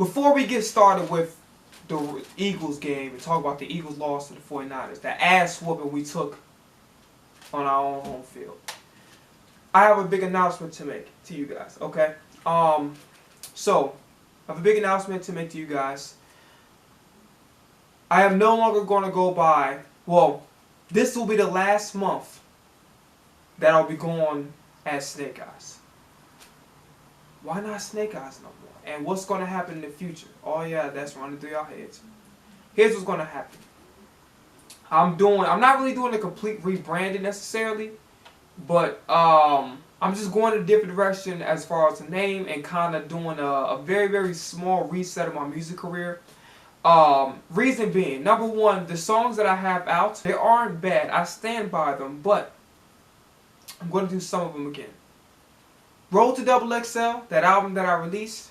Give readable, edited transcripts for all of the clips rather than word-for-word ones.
Before we get started with the Eagles game and talk about the Eagles loss to the 49ers, the ass whooping we took on our own home field, I have a big announcement to make to you guys, okay? So, I have a big announcement to make to you guys. I am no longer going to go by, well, this will be the last month that I'll be going as Snake Eyes. Why not Snake Eyes no more? And what's going to happen in the future? Oh yeah, that's running through your heads. Here's what's going to happen. I'm not really doing a complete rebranding necessarily, but I'm just going in a different direction as far as the name and kind of doing a very, very small reset of my music career. Reason being, number one, the songs that I have out, they aren't bad. I stand by them, but I'm going to do some of them again. Road to Double XL, that album that I released,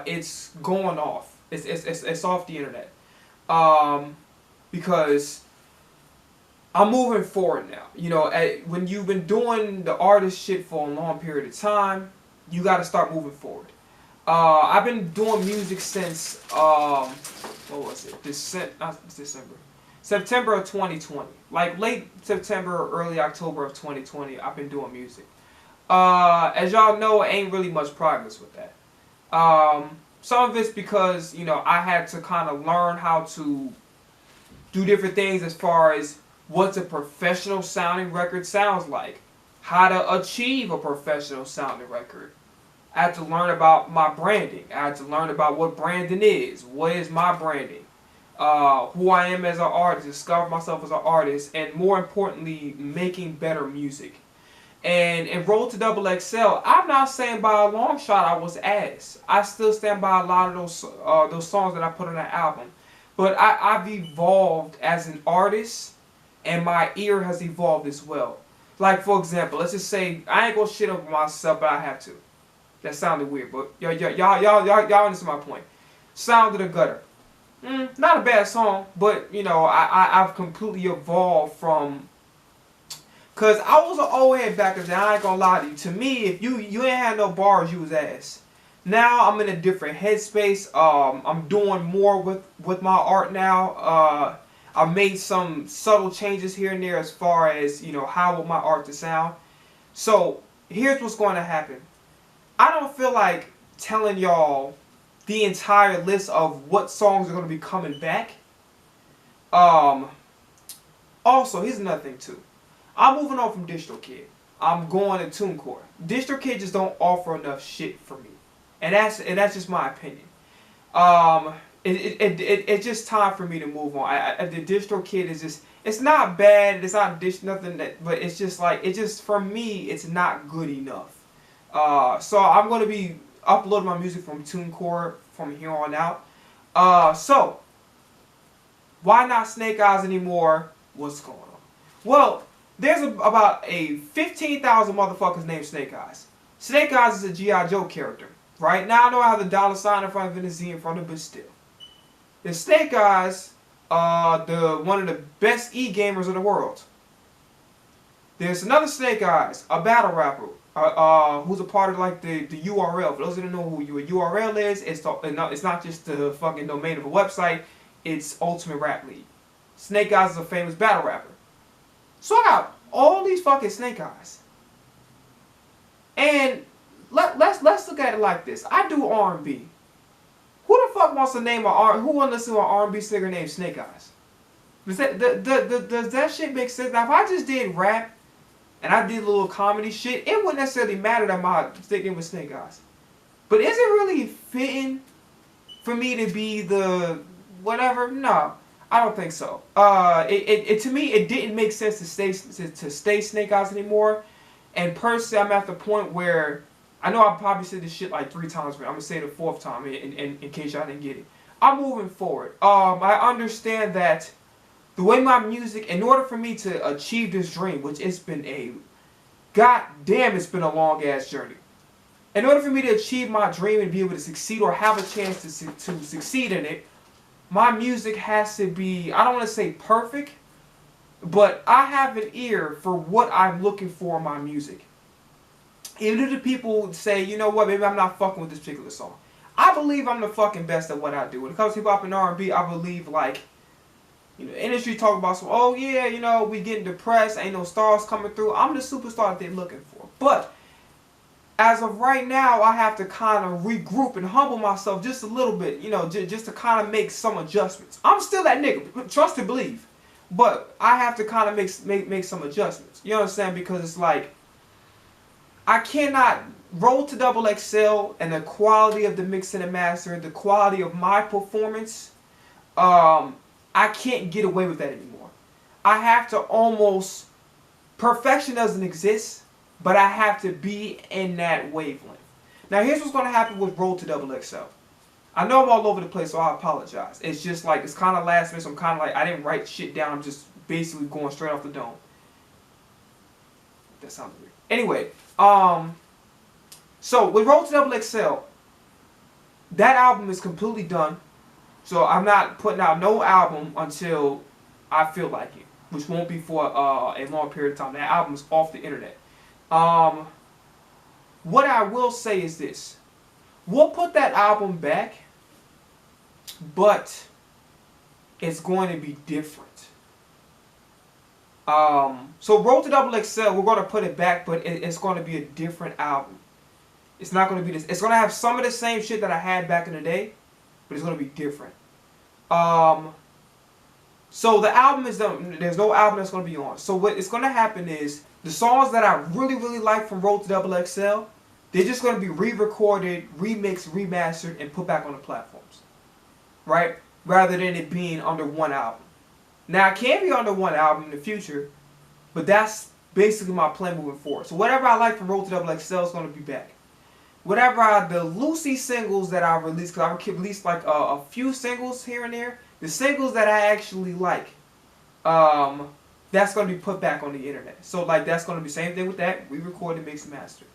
it's going off. It's off the internet. Because I'm moving forward now. You know, when you've been doing the artist shit for a long period of time, you got to start moving forward. I've been doing music since, what was it? Not December. September of 2020. Like late September or early October of 2020, I've been doing music. As y'all know, ain't really much progress with that. Some of it's because, you know, I had to kind of learn how to do different things as far as what a professional sounding record sounds like. How to achieve a professional sounding record. I had to learn about my branding. I had to learn about what branding is. What is my branding? Who I am as an artist. Discover myself as an artist. And more importantly, making better music. And in Road to Double XL, I'm not saying by a long shot I was ass. I still stand by a lot of those songs that I put on that album. But I've evolved as an artist, and my ear has evolved as well. Like, for example, let's just say, I ain't gonna shit over myself, but I have to. That sounded weird, but y'all understand my point. Sound of the Gutter. Not a bad song, but, you know, I've completely evolved from... Because I was an old head back then, I ain't gonna lie to you. To me, if you ain't had no bars, you was ass. Now, I'm in a different headspace. I'm doing more with my art now. I've made some subtle changes here and there as far as, you know, how I want my art to sound. So, here's what's going to happen. I don't feel like telling y'all the entire list of what songs are going to be coming back. Also, here's another thing too. I'm moving on from DistroKid. I'm going to TuneCore. DistroKid just don't offer enough shit for me, and that's just my opinion. It's just time for me to move on. The DistroKid is just, it's not bad. It's not nothing that, but it's just like, for me, it's not good enough. So I'm going to be uploading my music from TuneCore from here on out. So why not Snake Eyes anymore? What's going on? Well, there's about a 15,000 motherfuckers named Snake Eyes. Snake Eyes is a G.I. Joe character. Right now, I know I have the dollar sign in front of it and the Z in front of it, but still. The Snake Eyes one of the best e-gamers in the world. There's another Snake Eyes, a battle rapper, who's a part of like the URL. For those who don't know who a URL is, it's not just the fucking domain of a website, it's Ultimate Rap League. Snake Eyes is a famous battle rapper. So I got all these fucking Snake Eyes. And let's look at it like this. I do R&B. Who the fuck wants to name who wants to listen to an R&B singer named Snake Eyes? Does that shit make sense? Now if I just did rap and I did a little comedy shit, it wouldn't necessarily matter that my sticking with Snake Eyes. But is it really fitting for me to be the whatever? No. I don't think so. To me, it didn't make sense to stay Snake Eyes anymore. And personally, I'm at the point where I know I probably said this shit like 3 times, but I'm gonna say it a 4th time in case y'all didn't get it. I'm moving forward. I understand that the way my music, in order for me to achieve this dream, which it's been it's been a long ass journey. In order for me to achieve my dream and be able to succeed or have a chance to succeed in it, my music has to be, I don't want to say perfect, but I have an ear for what I'm looking for in my music. Even if the people say, you know what, maybe I'm not fucking with this particular song. I believe I'm the fucking best at what I do. When it comes to hip hop and R&B, I believe like, you know, industry talk about some, oh yeah, you know, we getting depressed, ain't no stars coming through. I'm the superstar that they're looking for. But as of right now, I have to kind of regroup and humble myself just a little bit, you know, just to kind of make some adjustments. I'm still that nigga, trust and believe. But I have to kind of make some adjustments. You understand? Because it's like, I cannot roll to double XL and the quality of the mix and the master, the quality of my performance, I can't get away with that anymore. I have to almost, perfection doesn't exist, but I have to be in that wavelength. Now here's what's going to happen with roll to double XL. I know I'm all over the place, so I apologize. It's just like, it's kind of last minute, so I'm kind of like, I didn't write shit down, I'm just basically going straight off the dome. That sounds weird. Anyway, so with roll to double XL, that album is completely done. So I'm not putting out no album until I feel like it, which won't be for a long period of time. That album is off the internet. What I will say is this. We'll put that album back, but it's going to be different. So roll to double XL, we're going to put it back, but it's going to be a different album. It's not going to be this. It's going to have some of the same shit that I had back in the day, but it's going to be different. So the album is done. There's no album that's going to be on. So what is going to happen is the songs that I really, really like from roll to double XL, they're just going to be re-recorded, remixed, remastered, and put back on the platforms. Right? Rather than it being under one album. Now, it can be under one album in the future, but that's basically my plan moving forward. So whatever I like from roll to double XL is going to be back. Whatever the loosey singles that I released, because I released like a few singles here and there, the singles that I actually like, that's going to be put back on the internet. So like that's going to be the same thing with that, re-recorded, mix and master.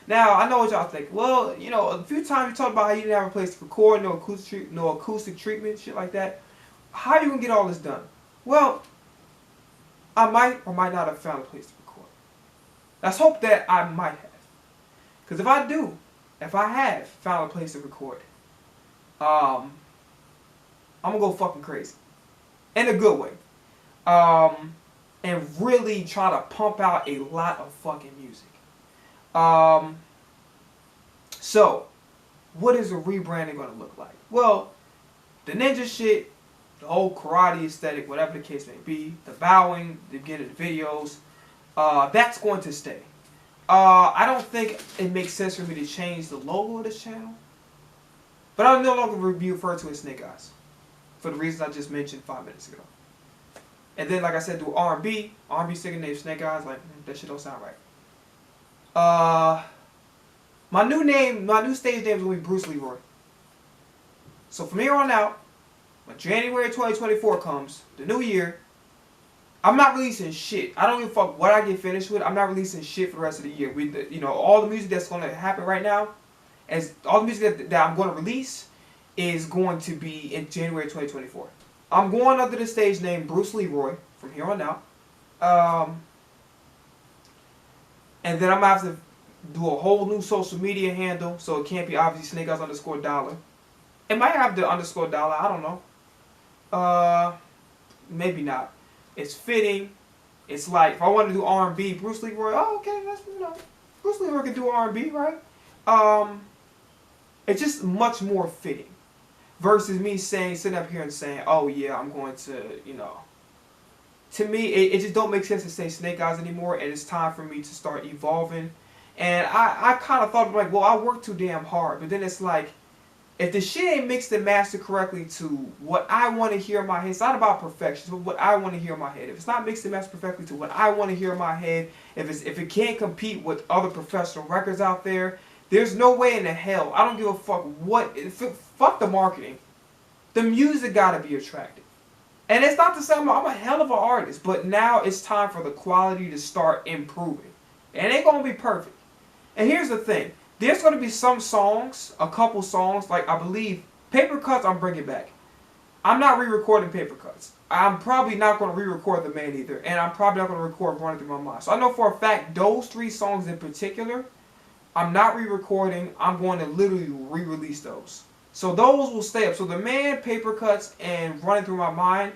Now, I know what y'all think. Well, you know, a few times you talked about how you didn't have a place to record, no acoustic treatment, shit like that. How are you going to get all this done? Well, I might or might not have found a place to record. Let's hope that I might have. Because if I do, if I have found a place to record, I'm going to go fucking crazy. In a good way. And really try to pump out a lot of fucking music. So, what is a rebranding going to look like? Well, the ninja shit, the whole karate aesthetic, whatever the case may be, the bowing, the beginning of the videos, that's going to stay. I don't think it makes sense for me to change the logo of this channel. But I'll no longer be referred to as Snake Eyes. For the reasons I just mentioned 5 minutes ago. And then, like I said, do R&B. R&B singer named Snake Eyes. Like, that shit don't sound right. My new stage name is going to be Bruce Leroy. So from here on out, when January 2024 comes, the new year, I'm not releasing shit. I don't give a fuck what I get finished with. I'm not releasing shit for the rest of the year. You know, all the music that's going to happen right now, all the music that I'm going to release is going to be in January 2024. I'm going under the stage name Bruce Leroy from here on out. And then I'm going to have to do a whole new social media handle, so it can't be obviously Snake Eyes _dollar. It might have the _dollar, I don't know. Maybe not. It's fitting. It's like, if I want to do R&B, Bruce Leroy, oh, okay, that's, you know, Bruce Leroy can do R&B, right? It's just much more fitting. Versus me sitting up here and saying, oh yeah, I'm going to, you know. To me, it just don't make sense to say Snake Eyes anymore, and it's time for me to start evolving. And I kind of thought, like, well, I work too damn hard. But then it's like, if the shit ain't mixed and mastered correctly to what I want to hear in my head, it's not about perfection, it's what I want to hear in my head. If it's not mixed and mastered perfectly to what I want to hear in my head, if it can't compete with other professional records out there, there's no way in the hell. I don't give a fuck what. Fuck the marketing. The music gotta be attractive. And it's not to say I'm a hell of an artist, but now it's time for the quality to start improving. And it ain't gonna be perfect. And here's the thing. There's gonna be some songs, a couple songs, like I believe Paper Cuts I'm bringing back. I'm not re-recording Paper Cuts. I'm probably not gonna re-record The Man either. And I'm probably not gonna record Running Through My Mind. So I know for a fact those 3 songs in particular, I'm not re-recording. I'm going to literally re-release those. So those will stay up. So the man, Paper Cuts, and Running Through My Mind,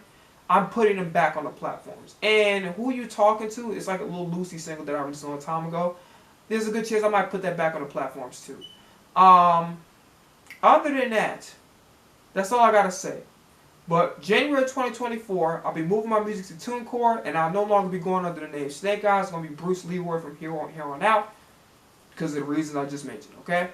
I'm putting them back on the platforms. And Who You Talking To is like a little Lucy single that I released a long time ago. There's a good chance I might put that back on the platforms too. Other than that, that's all I gotta say. But January 2024, I'll be moving my music to TuneCore, and I'll no longer be going under the name Snake Eyes. It's gonna be Bruce Leroy from here on out, because of the reasons I just mentioned. Okay.